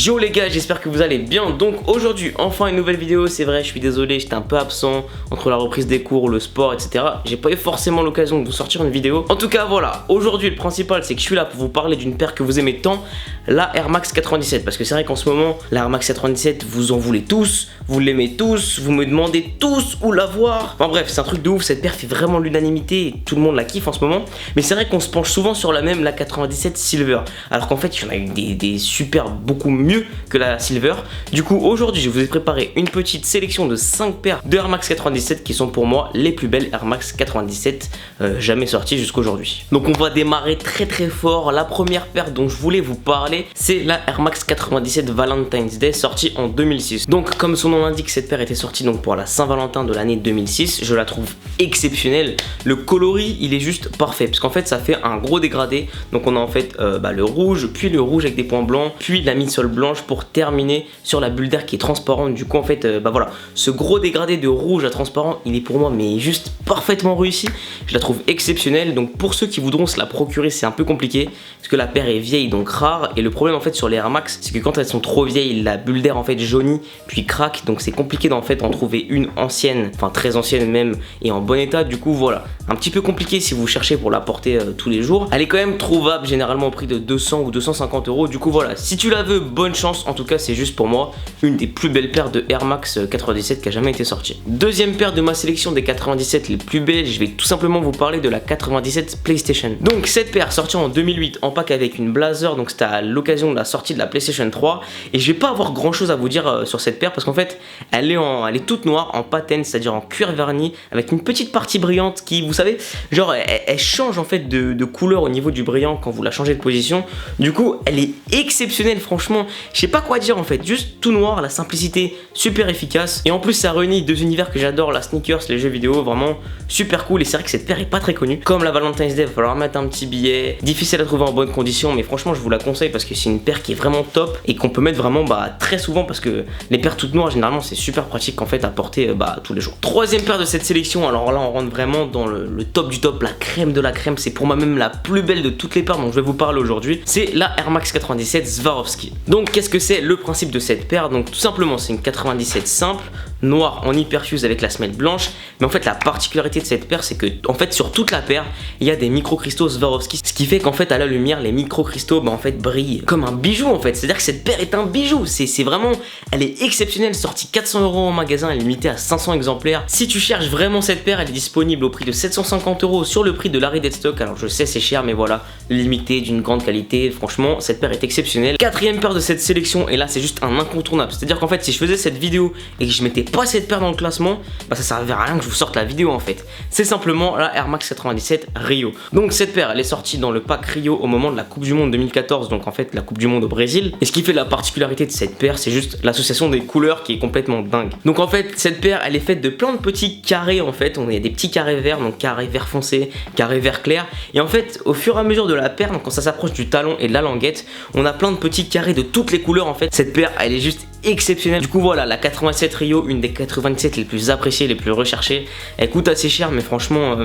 Yo les gars, j'espère que vous allez bien. Donc aujourd'hui, enfin une nouvelle vidéo. C'est vrai, je suis désolé, j'étais un peu absent entre la reprise des cours, le sport, etc. J'ai pas eu forcément l'occasion de vous sortir une vidéo. En tout cas, voilà, aujourd'hui le principal c'est que je suis là pour vous parler d'une paire que vous aimez tant, la Air Max 97. Parce que c'est vrai qu'en ce moment, la Air Max 97, vous en voulez tous, vous l'aimez tous, vous me demandez tous où la voir. Enfin bref, c'est un truc de ouf, cette paire fait vraiment l'unanimité et tout le monde la kiffe en ce moment. Mais c'est vrai qu'on se penche souvent sur la même, la 97 Silver. Alors qu'en fait, il y en a eu des super beaucoup mieux que la Silver. Du coup, aujourd'hui, je vous ai préparé une petite sélection de 5 paires de Air Max 97 qui sont pour moi les plus belles Air Max 97 jamais sorties jusqu'aujourd'hui. Donc on va démarrer très fort. La première paire dont je voulais vous parler, c'est la Air Max 97 Valentine's Day sortie en 2006. Donc comme son nom l'indique, cette paire était sortie donc pour la Saint-Valentin de l'année 2006. Je la trouve exceptionnelle. Le coloris, il est juste parfait parce qu'en fait, ça fait un gros dégradé. Donc on a en fait le rouge, puis le rouge avec des points blancs, puis la midsole blanche pour terminer sur la bulle d'air qui est transparente. Du coup en fait voilà, ce gros dégradé de rouge à transparent, il est pour moi mais juste parfaitement réussi. Je la trouve exceptionnelle. Donc pour ceux qui voudront se la procurer, c'est un peu compliqué parce que la paire est vieille, donc rare. Et le problème en fait sur les Air Max, c'est que quand elles sont trop vieilles, la bulle d'air en fait jaunit puis craque. Donc c'est compliqué d'en fait en trouver une ancienne, enfin très ancienne même, et en bon état. Du coup voilà, un petit peu compliqué si vous cherchez pour la porter tous les jours. Elle est quand même trouvable généralement au prix de 200 ou 250 euros. Du coup voilà, si tu la veux, bonne chance. En tout cas, c'est juste pour moi une des plus belles paires de Air Max 97 qui a jamais été sortie. Deuxième paire de ma sélection des 97 les plus belles, je vais tout simplement vous parler de la 97 PlayStation. Donc cette paire sortie en 2008 en pack avec une Blazer, donc c'était à l'occasion de la sortie de la PlayStation 3. Et je vais pas avoir grand chose à vous dire sur cette paire parce qu'en fait elle est toute noire en patine, c'est-à-dire en cuir verni avec une petite partie brillante qui, vous savez, genre elle change en fait de couleur au niveau du brillant quand vous la changez de position. Du coup elle est exceptionnelle, franchement je sais pas quoi dire en fait, juste tout noir, la simplicité super efficace. Et en plus ça réunit deux univers que j'adore, la sneakers, les jeux vidéo, vraiment super cool. Et c'est vrai que cette paire est pas très connue. Comme la Valentine's Day, il va falloir mettre un petit billet, difficile à trouver en bonne condition, mais franchement je vous la conseille parce que c'est une paire qui est vraiment top et qu'on peut mettre vraiment très souvent parce que les paires toutes noires généralement c'est super pratique en fait à porter tous les jours. Troisième paire de cette sélection, alors là on rentre vraiment dans le top du top, la crème de la crème, c'est pour moi même la plus belle de toutes les paires dont je vais vous parler aujourd'hui, c'est la Air Max 97 Swarovski. Donc qu'est-ce que c'est le principe de cette paire? Donc tout simplement c'est une 97 simple, noire en hyperfuse avec la semelle blanche, mais en fait la particularité de cette paire c'est que en fait sur toute la paire il y a des micro-cristaux Swarovski, ce qui fait qu'en fait à la lumière les micro-cristaux en fait brillent comme un bijou en fait, c'est à dire que cette paire est un bijou, c'est vraiment, elle est exceptionnelle, sortie 400 € en magasin, elle est limitée à 500 exemplaires. Si tu cherches vraiment cette paire, elle est disponible au prix de 750 € sur le prix de l'arrêt dead stock. Alors je sais c'est cher mais voilà, limitée, d'une grande qualité, franchement cette paire est exceptionnelle. Quatrième paire de cette sélection, et là c'est juste un incontournable, c'est à dire qu'en fait si je faisais cette vidéo et que je mettais pas cette paire dans le classement, ça servait à rien que je vous sorte la vidéo en fait. C'est simplement la Air Max 97 Rio. Donc cette paire elle est sortie dans le pack Rio au moment de la Coupe du Monde 2014, donc en fait la Coupe du Monde au Brésil. Et ce qui fait la particularité de cette paire, c'est juste l'association des couleurs qui est complètement dingue. Donc en fait cette paire elle est faite de plein de petits carrés en fait, on a des petits carrés verts, donc carré vert foncé, carré vert clair. Et en fait au fur et à mesure de la paire, donc quand ça s'approche du talon et de la languette, on a plein de petits carrés de toutes les couleurs en fait. Cette paire elle est juste exceptionnelle. Du coup voilà, la 87 Rio, une des 97 les plus appréciées, les plus recherchées. Elle coûte assez cher mais franchement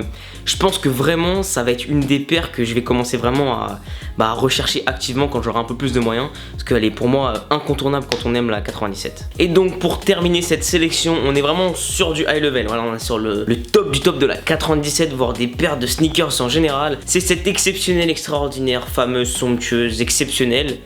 je pense que vraiment ça va être une des paires que je vais commencer vraiment à rechercher activement quand j'aurai un peu plus de moyens, parce qu'elle est pour moi incontournable quand on aime la 97. Et donc pour terminer cette sélection, on est vraiment sur du high level, voilà, on est sur le top du top de la 97, voire des paires de sneakers en général. C'est cette exceptionnelle, extraordinaire, fameuse, somptueuse, exceptionnelle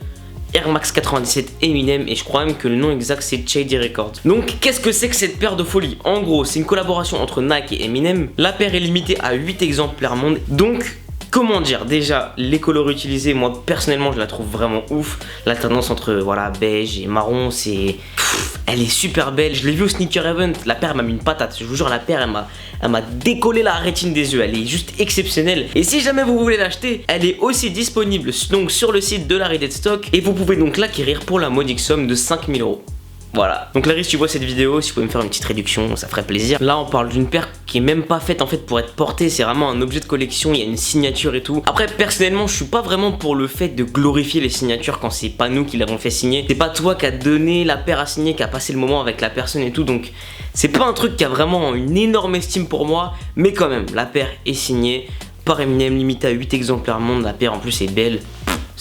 Air Max 97 Eminem, et je crois même que le nom exact c'est Shady Records. Donc qu'est-ce que c'est que cette paire de folie? En gros c'est une collaboration entre Nike et Eminem. La paire est limitée à 8 exemplaires monde. Donc comment dire, déjà les coloris utilisés, moi personnellement je la trouve vraiment ouf. La tendance entre voilà beige et marron, c'est elle est super belle. Je l'ai vue au Sneaker Event, la paire m'a mis une patate, je vous jure, la paire elle m'a décollé la rétine des yeux, elle est juste exceptionnelle. Et si jamais vous voulez l'acheter, elle est aussi disponible donc sur le site de l'arrêt dead stock, et vous pouvez donc l'acquérir pour la modique somme de 5000 €. Voilà. Donc Larry, si tu vois cette vidéo, si vous pouvez me faire une petite réduction, ça ferait plaisir. Là on parle d'une paire qui est même pas faite en fait pour être portée, c'est vraiment un objet de collection, il y a une signature et tout. Après personnellement je suis pas vraiment pour le fait de glorifier les signatures quand c'est pas nous qui l'avons fait signer. C'est pas toi qui a donné la paire à signer, qui a passé le moment avec la personne et tout, donc c'est pas un truc qui a vraiment une énorme estime pour moi. Mais quand même, la paire est signée par Eminem, limitée à 8 exemplaires monde, la paire en plus est belle.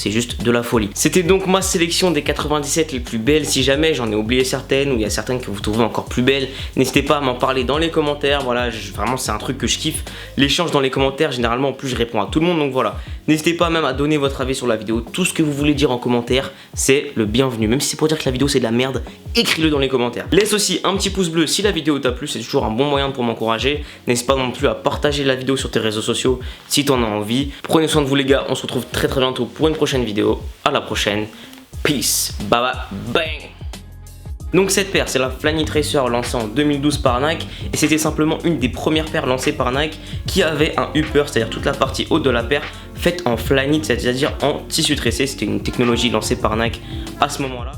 c'est juste de la folie. C'était donc ma sélection des 97 les plus belles. Si jamais j'en ai oublié certaines ou il y a certaines que vous trouvez encore plus belles, n'hésitez pas à m'en parler dans les commentaires. Voilà, vraiment c'est un truc que je kiffe. L'échange dans les commentaires, généralement en plus je réponds à tout le monde, donc voilà. N'hésitez pas même à donner votre avis sur la vidéo. Tout ce que vous voulez dire en commentaire, c'est le bienvenu. Même si c'est pour dire que la vidéo c'est de la merde, écris-le dans les commentaires. Laisse aussi un petit pouce bleu si la vidéo t'a plu, c'est toujours un bon moyen pour m'encourager. N'hésite pas non plus à partager la vidéo sur tes réseaux sociaux si t'en as envie. Prenez soin de vous les gars, on se retrouve très bientôt pour une prochaine vidéo. À la prochaine, peace, bye bye, bang. Donc cette paire, c'est la Flyknit Racer lancée en 2012 par Nike et c'était simplement une des premières paires lancées par Nike qui avait un upper, c'est-à-dire toute la partie haute de la paire faite en Flyknit, c'est-à-dire en tissu tressé. C'était une technologie lancée par Nike à ce moment-là.